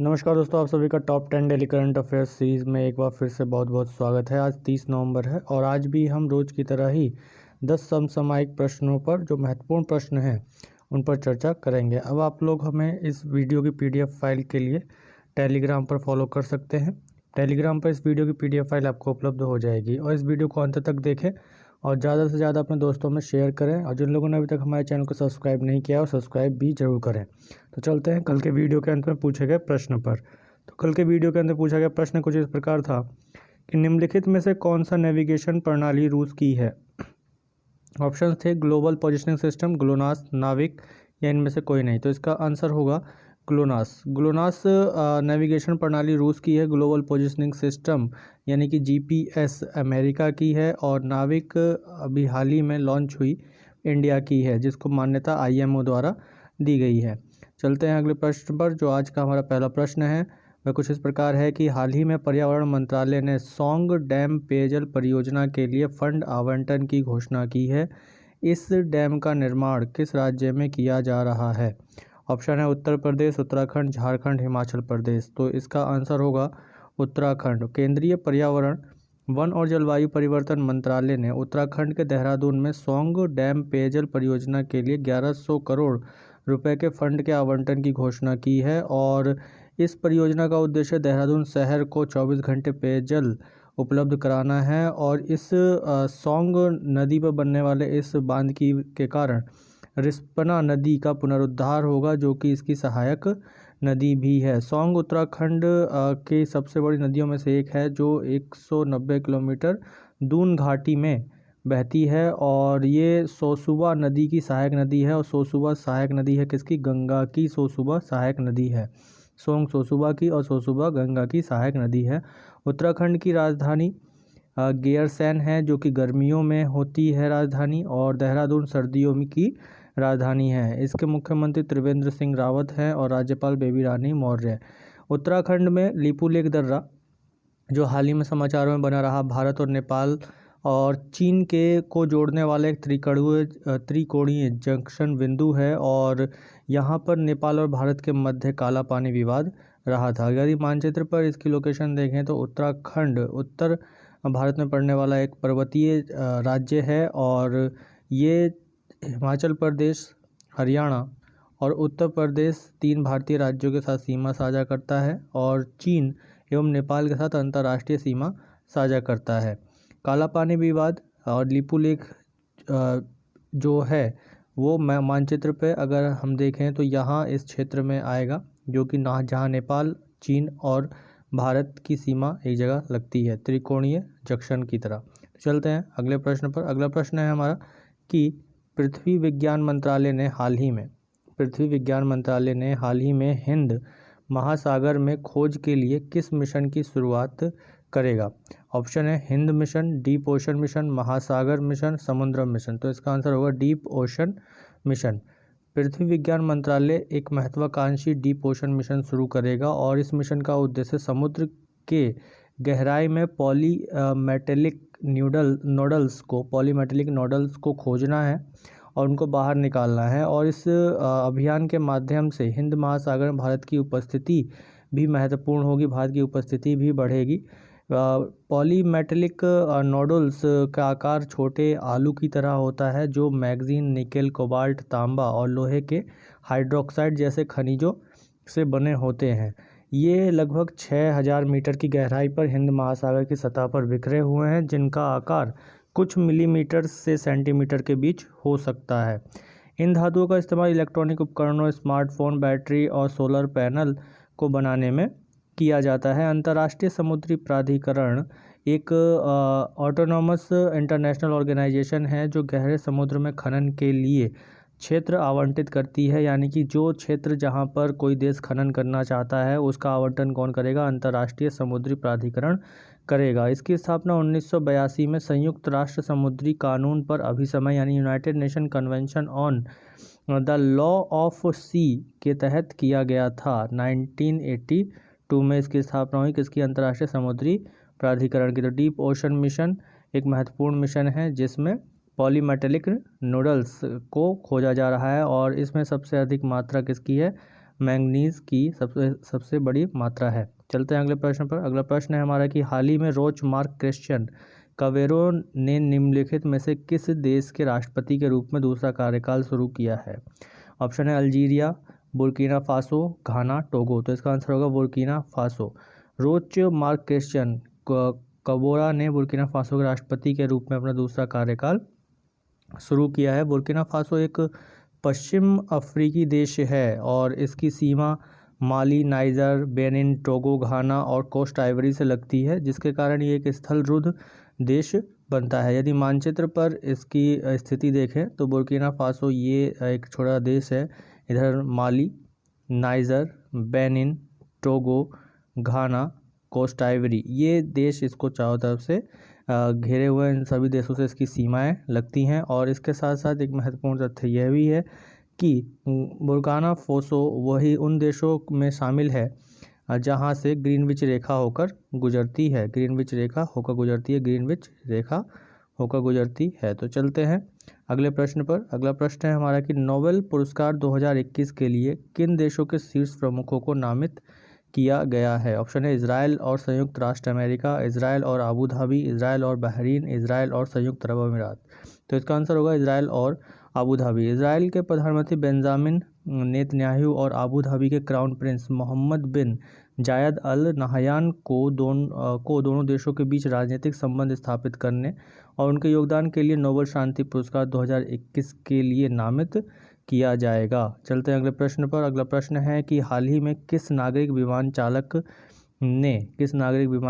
नमस्कार दोस्तों, आप सभी का top 10 daily current affairs series में एक बार फिर से बहुत बहुत स्वागत है। आज 30 नवंबर है और आज भी हम रोज़ की तरह ही 10 समसामयिक प्रश्नों पर जो महत्वपूर्ण प्रश्न हैं उन पर चर्चा करेंगे। अब आप लोग हमें इस वीडियो की PDF फाइल के लिए टेलीग्राम पर फॉलो कर सकते हैं। टेलीग्राम पर इस वीडियो की PDF फाइल आपको उपलब्ध हो जाएगी और इस वीडियो को अंत तक देखें और ज़्यादा से ज़्यादा अपने दोस्तों में शेयर करें और जिन लोगों ने अभी तक हमारे चैनल को सब्सक्राइब नहीं किया और सब्सक्राइब भी जरूर करें। तो चलते हैं कल के वीडियो के अंत में पूछे गए प्रश्न पर। तो कल के वीडियो के अंदर पूछा गया प्रश्न कुछ इस प्रकार था कि निम्नलिखित में से कौन सा नेविगेशन प्रणाली रूस की है। ऑप्शन थे ग्लोबल पोजिशनिंग सिस्टम, ग्लोनास, नाविक या इनमें से कोई नहीं। तो इसका आंसर होगा ग्लोनास। ग्लोनास नेविगेशन प्रणाली रूस की है। ग्लोबल पोजिशनिंग सिस्टम यानी कि GPS अमेरिका की है और नाविक अभी हाल ही में लॉन्च हुई इंडिया की है, जिसको मान्यता IMO द्वारा दी गई है। चलते हैं अगले प्रश्न पर। जो आज का हमारा पहला प्रश्न है वह कुछ इस प्रकार है कि हाल ही में पर्यावरण मंत्रालय ने सौंग डैम पेयजल परियोजना के लिए फंड आवंटन की घोषणा की है। इस डैम का निर्माण किस राज्य में किया जा रहा है। ऑप्शन है उत्तर प्रदेश, उत्तराखंड, झारखंड, हिमाचल प्रदेश। तो इसका आंसर होगा उत्तराखंड। केंद्रीय पर्यावरण, वन और जलवायु परिवर्तन मंत्रालय ने उत्तराखंड के देहरादून में सौंग डैम पेयजल परियोजना के लिए 1100 करोड़ रुपए के फंड के आवंटन की घोषणा की है और इस परियोजना का उद्देश्य देहरादून शहर को 24 घंटे पेयजल उपलब्ध कराना है और इस सौंग नदी पर बनने वाले इस बांध के कारण रिस्पना नदी का पुनरुद्धार होगा, जो कि इसकी सहायक नदी भी है। सौंग उत्तराखंड की सबसे बड़ी नदियों में से एक है जो 190 किलोमीटर दून घाटी में बहती है और ये सोसुबा नदी की सहायक नदी है। और सोसुबा सहायक नदी है किसकी? गंगा की। सोसुबा सहायक नदी है, सोंग सोसुबा की और सोसुबा गंगा की सहायक नदी है। उत्तराखंड की राजधानी गैरसैंण है, जो कि गर्मियों में होती है राजधानी, और देहरादून सर्दियों की राजधानी है। इसके मुख्यमंत्री त्रिवेंद्र सिंह रावत हैं और राज्यपाल बेबी रानी मौर्य। उत्तराखंड में लिपुलेख दर्रा जो हाल ही में समाचारों में बना रहा, भारत और नेपाल और चीन के को जोड़ने वाला एक त्रिकोणीय जंक्शन बिंदु है और यहाँ पर नेपाल और भारत के मध्य काला पानी विवाद रहा था। अगर ये मानचित्र पर इसकी लोकेशन देखें तो उत्तराखंड उत्तर भारत में पड़ने वाला एक पर्वतीय राज्य है और ये हिमाचल प्रदेश, हरियाणा और उत्तर प्रदेश 3 भारतीय राज्यों के साथ सीमा साझा करता है और चीन एवं नेपाल के साथ अंतर्राष्ट्रीय सीमा साझा करता है। काला पानी विवाद और लिपुलेख जो है वो मानचित्र पे अगर हम देखें तो यहाँ इस क्षेत्र में आएगा, जो कि जहाँ नेपाल, चीन और भारत की सीमा एक जगह लगती है, त्रिकोणीय जंक्शन की तरह। चलते हैं अगले प्रश्न पर। अगला प्रश्न है हमारा कि पृथ्वी विज्ञान मंत्रालय ने हाल ही में हिंद महासागर में खोज के लिए किस मिशन की शुरुआत करेगा। ऑप्शन है Hind mission, deep ocean mission, महासागर मिशन, समुद्रम मिशन। तो इसका आंसर होगा डीप ओशन मिशन। पृथ्वी विज्ञान मंत्रालय एक महत्वाकांक्षी डीप ओशन मिशन शुरू करेगा और इस मिशन का उद्देश्य समुद्र के गहराई में पॉलीमेटेलिक नोडल्स को खोजना है और उनको बाहर निकालना है। और इस अभियान के माध्यम से हिंद महासागर में भारत की उपस्थिति भी महत्वपूर्ण होगी, भारत की उपस्थिति भी बढ़ेगी। पॉलीमेटेलिक नोडल्स का आकार छोटे आलू की तरह होता है, जो मैग्नीज, निकेल, कोबाल्ट, तांबा और लोहे के हाइड्रोक्साइड जैसे खनिजों से बने होते हैं। ये लगभग 6000 मीटर की गहराई पर हिंद महासागर की सतह पर बिखरे हुए हैं, जिनका आकार कुछ मिलीमीटर से सेंटीमीटर के बीच हो सकता है। इन धातुओं का इस्तेमाल इलेक्ट्रॉनिक उपकरणों, स्मार्टफोन, बैटरी और सोलर पैनल को बनाने में किया जाता है। अंतर्राष्ट्रीय समुद्री प्राधिकरण एक ऑटोनॉमस इंटरनेशनल ऑर्गेनाइजेशन है जो गहरे समुद्र में खनन के लिए क्षेत्र आवंटित करती है, यानी कि जो क्षेत्र जहां पर कोई देश खनन करना चाहता है उसका आवंटन कौन करेगा? अंतर्राष्ट्रीय समुद्री प्राधिकरण करेगा। इसकी स्थापना 1982 में संयुक्त राष्ट्र समुद्री कानून पर अभिसमय यानी United Nation Convention on the law of sea के तहत किया गया था। 1982 में इसकी स्थापना हुई किसकी? अंतर्राष्ट्रीय समुद्री प्राधिकरण की। तो डीप ओशन मिशन एक महत्वपूर्ण मिशन है जिसमें पॉलीमेटेलिक नूडल्स को खोजा जा रहा है और इसमें सबसे अधिक मात्रा किसकी है? मैंगनीज की सबसे बड़ी मात्रा है। चलते हैं अगले प्रश्न पर। अगला प्रश्न है हमारा कि हाल ही में रोच मार्क क्रिश्चियन कवेरो ने निम्नलिखित में से किस देश के राष्ट्रपति के रूप में दूसरा कार्यकाल शुरू किया है? ऑप्शन है अल्जीरिया, बुर्किना फासो, घाना, टोगो। तो इसका आंसर होगा बुर्किना फासो। रोच मार्क क्रिश्चियन कबोरा ने बुर्किना फासो के राष्ट्रपति के रूप में अपना दूसरा कार्यकाल शुरू किया है। बुर्किना फासो एक पश्चिम अफ्रीकी देश है और इसकी सीमा माली, नाइजर, बेनिन, टोगो, घाना और कोस्ट आइवरी से लगती है, जिसके कारण ये एक स्थलरुद्ध देश बनता है। यदि मानचित्र पर इसकी स्थिति देखें तो बुर्किना फासो ये एक छोटा देश है। इधर माली, नाइजर, बेनिन, टोगो, घाना, कोस्ट आइवरी ये देश इसको चारों तरफ से घेरे हुए, इन सभी देशों से इसकी सीमाएं लगती हैं। और इसके साथ साथ एक महत्वपूर्ण तथ्य यह भी है कि बुर्किना फासो वही उन देशों में शामिल है जहां से ग्रीनविच रेखा होकर गुजरती है। ग्रीनविच रेखा होकर गुजरती है। तो चलते हैं अगले प्रश्न पर। अगला प्रश्न है हमारा कि नोबेल पुरस्कार 2021 के लिए किन देशों के शीर्ष प्रमुखों को नामित किया गया है? ऑप्शन है इजराइल और संयुक्त राष्ट्र अमेरिका, इजराइल और अबू धाबी, इजराइल और बहरीन, इजराइल और संयुक्त अरब अमीरात। तो इसका आंसर होगा इजराइल और अबू धाबी। इजराइल के प्रधानमंत्री बेंजामिन नेतन्याहू और अबू धाबी के क्राउन प्रिंस मोहम्मद बिन जायद अल नहयान को दोनों देशों के बीच राजनीतिक संबंध स्थापित करने और उनके योगदान के लिए नोबेल शांति पुरस्कार 2021 के लिए नामित किया जाएगा। चलते हैं अगले प्रश्न पर। अगला प्रश्न है कि हाल ही में किस नागरिक विमान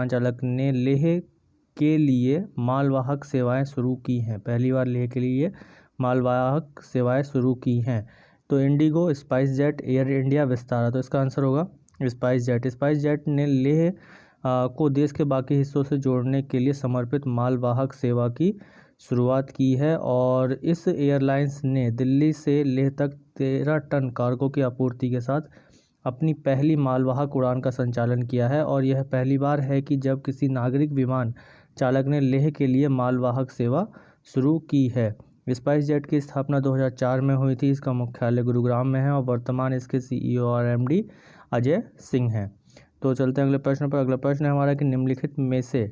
चालक ने लेह के लिए मालवाहक सेवाएं शुरू की हैं? पहली बार लेह के लिए मालवाहक सेवाएं शुरू की हैं। तो Indigo, spice jet, air India, Vistara. तो इसका आंसर होगा स्पाइस जेट। स्पाइस जेट ने लेह को देश के बाकी हिस्सों से जोड़ने के लिए समर्पित मालवाहक सेवा की शुरुआत की है और इस एयरलाइंस ने दिल्ली से लेह तक 13 टन कार्गो की आपूर्ति के साथ अपनी पहली मालवाहक उड़ान का संचालन किया है। और यह पहली बार है कि जब किसी नागरिक विमान चालक ने लेह के लिए मालवाहक सेवा शुरू की है। स्पाइस जेट की स्थापना 2004 में हुई थी। इसका मुख्यालय गुरुग्राम में है और वर्तमान इसके CEO और MD अजय सिंह हैं। तो चलते हैं अगले प्रश्न पर। अगला प्रश्न है हमारा कि निम्नलिखित में से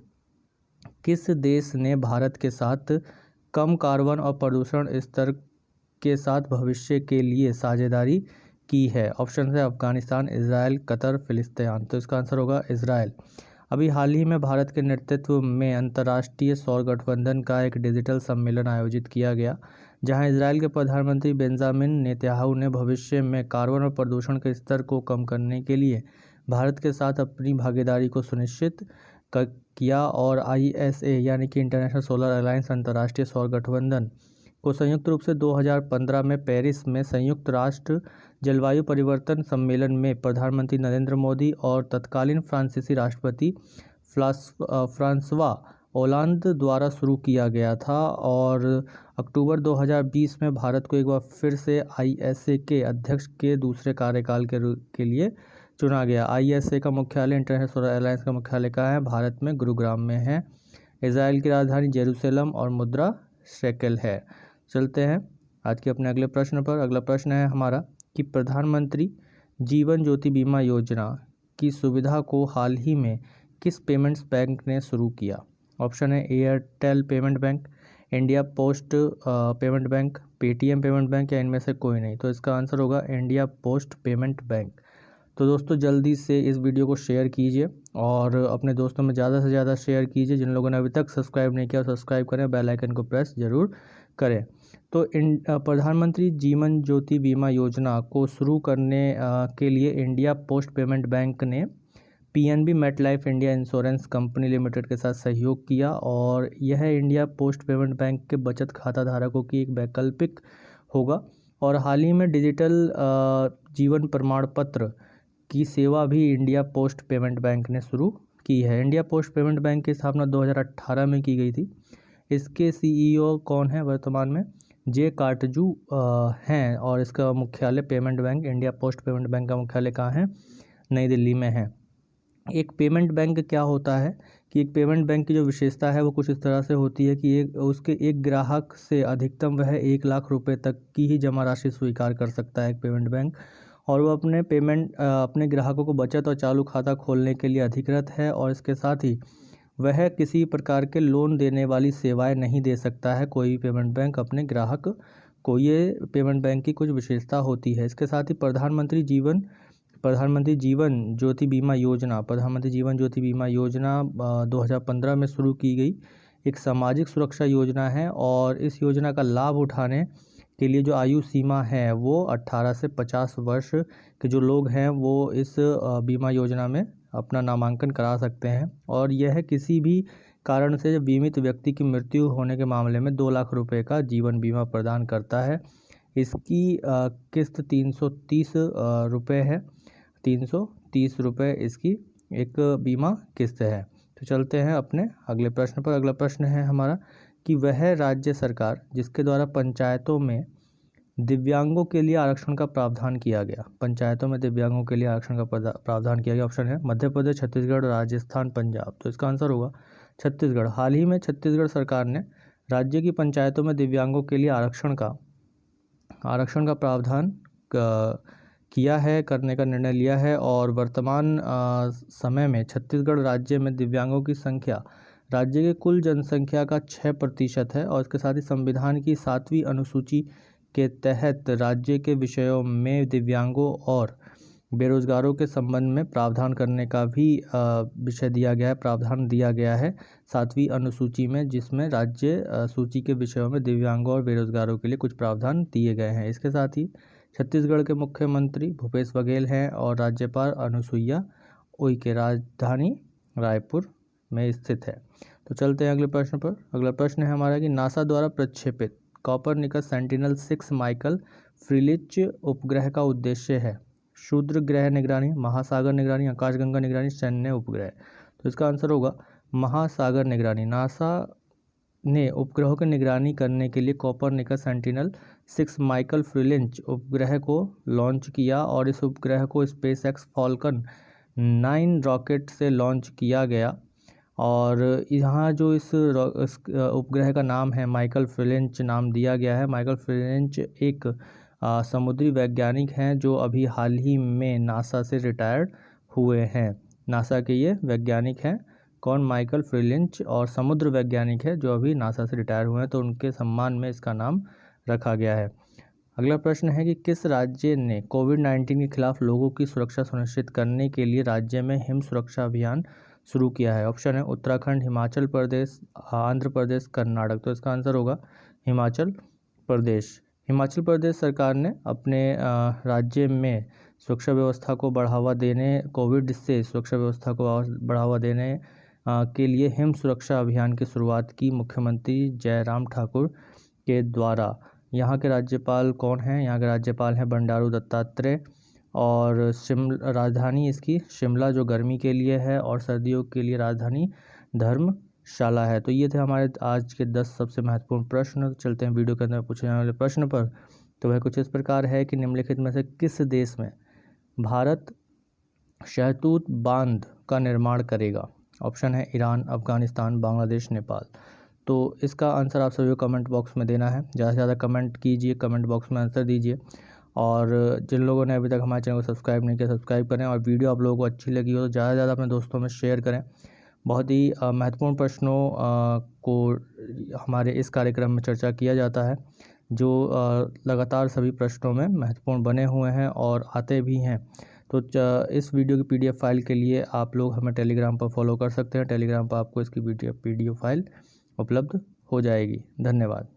किस देश ने भारत के साथ कम कार्बन और प्रदूषण स्तर के साथ भविष्य के लिए साझेदारी की है? ऑप्शन है अफगानिस्तान, इजराइल, कतर, फिलिस्तीन। तो इसका आंसर होगा इजराइल। अभी हाल ही में भारत के नेतृत्व में अंतर्राष्ट्रीय सौर गठबंधन का एक डिजिटल सम्मेलन आयोजित किया गया, जहां इजराइल के प्रधानमंत्री बेंजामिन नेतन्याहू ने भविष्य में कार्बन और प्रदूषण के स्तर को कम करने के लिए भारत के साथ अपनी भागीदारी को सुनिश्चित किया और ISA यानी कि इंटरनेशनल सोलर अलायंस अंतर्राष्ट्रीय सौर गठबंधन को संयुक्त रूप से 2015 में पेरिस में संयुक्त राष्ट्र जलवायु परिवर्तन सम्मेलन में प्रधानमंत्री नरेंद्र मोदी और तत्कालीन फ्रांसीसी राष्ट्रपति फ्रांसवा ओलांद द्वारा शुरू किया गया था। और अक्टूबर 2020 में भारत को एक बार फिर से ISA के अध्यक्ष के दूसरे कार्यकाल के लिए चुना गया। ISA का मुख्यालय, इंटरनेशनल सोलर अलायंस का मुख्यालय कहाँ है? भारत में गुरुग्राम में है। इजराइल की राजधानी जेरूसलम और मुद्रा शेकेल है। चलते हैं आज के अपने अगले प्रश्न पर। अगला प्रश्न है हमारा कि प्रधानमंत्री जीवन ज्योति बीमा योजना की सुविधा को हाल ही में किस पेमेंट्स बैंक ने शुरू किया? ऑप्शन है Airtel payment bank, India post payment bank, Paytm payment bank या इनमें से कोई नहीं। तो इसका आंसर होगा इंडिया पोस्ट पेमेंट बैंक। तो दोस्तों जल्दी से इस वीडियो को शेयर कीजिए और अपने दोस्तों में ज़्यादा से ज़्यादा शेयर कीजिए। जिन लोगों ने अभी तक सब्सक्राइब नहीं किया सब्सक्राइब करें, बेल आइकन को प्रेस जरूर करें। तो प्रधानमंत्री जीवन ज्योति बीमा योजना को शुरू करने के लिए इंडिया पोस्ट पेमेंट बैंक ने PNB MetLife India insurance company limited के साथ सहयोग किया और यह इंडिया पोस्ट पेमेंट बैंक के बचत खाता धारकों की एक वैकल्पिक होगा। और हाल ही में डिजिटल जीवन प्रमाण पत्र की सेवा भी इंडिया पोस्ट पेमेंट बैंक ने शुरू की है। इंडिया पोस्ट पेमेंट बैंक की स्थापना 2018 में की गई थी। इसके CEO कौन है वर्तमान में? जे काटजू हैं और इसका मुख्यालय payment bank, India post payment bank का मुख्यालय कहाँ है? नई दिल्ली में है। एक पेमेंट बैंक क्या होता है कि एक पेमेंट बैंक की जो विशेषता है वो कुछ इस तरह से होती है कि एक ग्राहक से अधिकतम वह 1 लाख रुपए तक की ही जमा राशि स्वीकार कर सकता है एक पेमेंट बैंक। और वह अपने ग्राहकों को बचत और चालू खाता खोलने के लिए अधिकृत है, और इसके साथ ही वह किसी प्रकार के लोन देने वाली सेवाएं नहीं दे सकता है कोई भी पेमेंट बैंक अपने ग्राहक को। ये पेमेंट बैंक की कुछ विशेषता होती है। इसके साथ ही प्रधानमंत्री जीवन ज्योति बीमा योजना 2015 में शुरू की गई एक सामाजिक सुरक्षा योजना है, और इस योजना का लाभ उठाने के लिए जो आयु सीमा है वो 18 से 50 वर्ष के जो लोग हैं वो इस बीमा योजना में अपना नामांकन करा सकते हैं। और यह किसी भी कारण से बीमित व्यक्ति की मृत्यु होने के मामले में 2 लाख रुपए का जीवन बीमा प्रदान करता है। इसकी किस्त 330 रुपये है। 330 रुपये इसकी एक बीमा किस्त है। तो चलते हैं अपने अगले प्रश्न पर। अगला प्रश्न है हमारा कि वह राज्य सरकार जिसके द्वारा पंचायतों में दिव्यांगों के लिए आरक्षण का प्रावधान किया गया। पंचायतों में दिव्यांगों के लिए आरक्षण का प्रावधान किया गया। ऑप्शन है मध्य प्रदेश, छत्तीसगढ़, राजस्थान, पंजाब। तो इसका आंसर होगा छत्तीसगढ़। हाल ही में छत्तीसगढ़ सरकार ने राज्य की पंचायतों में दिव्यांगों के लिए आरक्षण का प्रावधान किया है, करने का निर्णय लिया है। और वर्तमान समय में छत्तीसगढ़ राज्य में दिव्यांगों की संख्या राज्य के कुल जनसंख्या का 6% है। और इसके साथ ही संविधान की 7वीं अनुसूची के तहत राज्य के विषयों में दिव्यांगों और बेरोजगारों के संबंध में प्रावधान करने का भी प्रावधान दिया गया है 7वीं अनुसूची में, जिसमें राज्य सूची के विषयों में दिव्यांगों और बेरोजगारों के लिए कुछ प्रावधान दिए गए हैं। इसके साथ ही छत्तीसगढ़ के मुख्यमंत्री भूपेश बघेल हैं और राज्यपाल अनुसुईया उइके राजधानी रायपुर में स्थित है। तो चलते हैं अगले प्रश्न पर। अगला प्रश्न है हमारा कि नासा द्वारा प्रक्षेपित कोपरनिकस सेंटिनल-6 माइकल फ्रीलिच उपग्रह का उद्देश्य है क्षुद्र ग्रह निगरानी, महासागर निगरानी, आकाशगंगा निगरानी, सैन्य उपग्रह। तो इसका आंसर होगा महासागर निगरानी। नासा ने उपग्रहों की निगरानी करने के लिए कोपरनिकस सेंटिनल-6 माइकल फ्रीलिच उपग्रह को लॉन्च किया, और इस उपग्रह को स्पेसएक्स फॉल्कन 9 रॉकेट से लॉन्च किया गया। और यहाँ जो इस उपग्रह का नाम है माइकल फ्रीलिच नाम दिया गया है। माइकल फ्रीलिच एक समुद्री वैज्ञानिक हैं जो अभी हाल ही में नासा से रिटायर्ड हुए हैं। नासा के ये वैज्ञानिक हैं। कौन? माइकल फ्रीलिच, और समुद्र वैज्ञानिक है जो अभी नासा से रिटायर हुए हैं, तो उनके सम्मान में इसका नाम रखा गया है। अगला प्रश्न है कि किस राज्य ने कोविड-19 के खिलाफ लोगों की सुरक्षा सुनिश्चित करने के लिए राज्य में हिम सुरक्षा अभियान शुरू किया है। ऑप्शन है उत्तराखंड, हिमाचल प्रदेश, आंध्र प्रदेश, कर्नाटक। तो इसका आंसर होगा हिमाचल प्रदेश। हिमाचल प्रदेश सरकार ने अपने राज्य में सुरक्षा व्यवस्था को बढ़ावा देने कोविड से सुरक्षा व्यवस्था को बढ़ावा देने के लिए हिम सुरक्षा अभियान की शुरुआत की मुख्यमंत्री जयराम ठाकुर के द्वारा। यहाँ के राज्यपाल कौन हैं? यहाँ के राज्यपाल हैं बंडारू दत्तात्रेय, और राजधानी इसकी शिमला जो गर्मी के लिए है, और सर्दियों के लिए राजधानी धर्मशाला है। तो ये थे हमारे आज के 10 सबसे महत्वपूर्ण प्रश्न। चलते हैं वीडियो के अंदर पूछे जाने वाले प्रश्न पर। तो वह कुछ इस प्रकार है कि निम्नलिखित में से किस देश में भारत शहतूत बांध का निर्माण करेगा? ऑप्शन है ईरान, अफगानिस्तान, बांग्लादेश, नेपाल। तो इसका आंसर आप सभी को कमेंट बॉक्स में देना है। ज़्यादा से ज़्यादा कमेंट कीजिए, कमेंट बॉक्स में आंसर दीजिए। और जिन लोगों ने अभी तक हमारे चैनल को सब्सक्राइब नहीं किया, सब्सक्राइब करें। और वीडियो आप लोगों को अच्छी लगी हो तो ज़्यादा से ज़्यादा अपने दोस्तों में शेयर करें। बहुत ही महत्वपूर्ण प्रश्नों को हमारे इस कार्यक्रम में चर्चा किया जाता है, जो लगातार सभी प्रश्नों में महत्वपूर्ण बने हुए हैं और आते भी हैं। तो इस वीडियो की PDF फाइल के लिए आप लोग हमें टेलीग्राम पर फॉलो कर सकते हैं। टेलीग्राम पर आपको इसकी PDF फाइल उपलब्ध हो जाएगी। धन्यवाद।